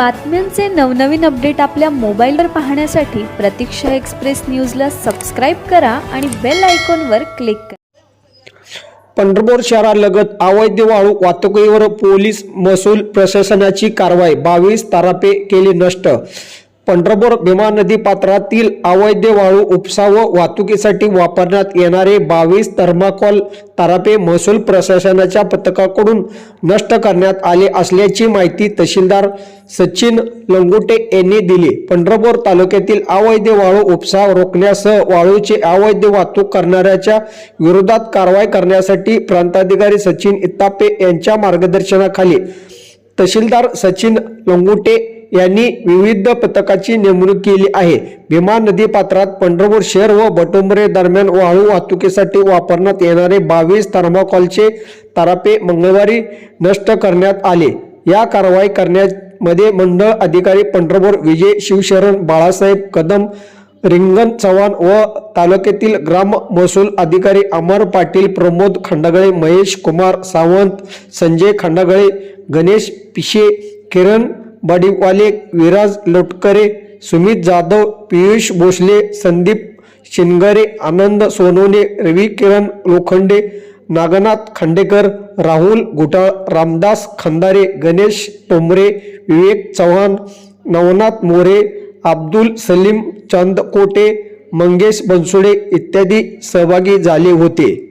बातम्यांचे नवनवीन अपडेट आपल्या मोबाईलवर पाहण्यासाठी प्रतीक्षा एक्सप्रेस न्यूजला सबस्क्राईब करा आणि बेल आयकॉनवर क्लिक करा। पंढरपूर शहरालगत अवैध वाळू वाहतुकीवर पोलीस महसूल प्रशासनाची कारवाई, 22 तराफे केली नष्ट। पंढरपूर भीमा नदी पात्रातील अवैध वाळू उपसा व वाहतुकीसाठी वापरण्यात येणारे 22 थर्माकोल तराफे महसूल प्रशासनाच्या पथकाकडून नष्ट करण्यात आले असल्याची माहिती तहसीलदार सचिन लंगोटे यांनी दिली। पंढरपूर तालुक्यातील अवैध वाळू उपसा रोखण्यासह वाळूची अवैध वाहतूक करणाऱ्याच्या विरोधात कारवाई करण्यासाठी प्रांताधिकारी सचिन इत्तापे यांच्या मार्गदर्शनाखाली तहसीलदार सचिन लंगोटे यांनी विविध पथकाची नेमणूक केली आहे। भीमा नदी पात्रात पंढरपूर शहर व बटुंबरे दरम्यान वाळू वाहतुकीसाठी वापरण्यात येणारे 22 थर्माकोलचे तराफे मंगळवारी नष्ट करण्यात आले। या कारवाई करण्यामध्ये मंडळ अधिकारी पंढरपूर विजय शिवशरण बाळासाहेब कदम, रिंगण चव्हाण व तालुक्यातील ग्राम महसूल अधिकारी अमर पाटील, प्रमोद खंडागळे, महेश कुमार सावंत, संजय खंडागळे, गणेश पिशे, किरण बडीवाले, विराज लोटकरे, सुमित जाधव, पियुष भोसले, संदीप शिनगरे, आनंद सोनवणे, रवी किरण लोखंडे, नागनाथ खांडेकर, राहुल घुटाळ, रामदास खंदारे, गणेश टोमरे, विवेक चव्हाण, नवनाथ मोरे, अब्दुल सलीम चंदकोटे, मंगेश बनसोडे इत्यादी सहभागी झाले होते।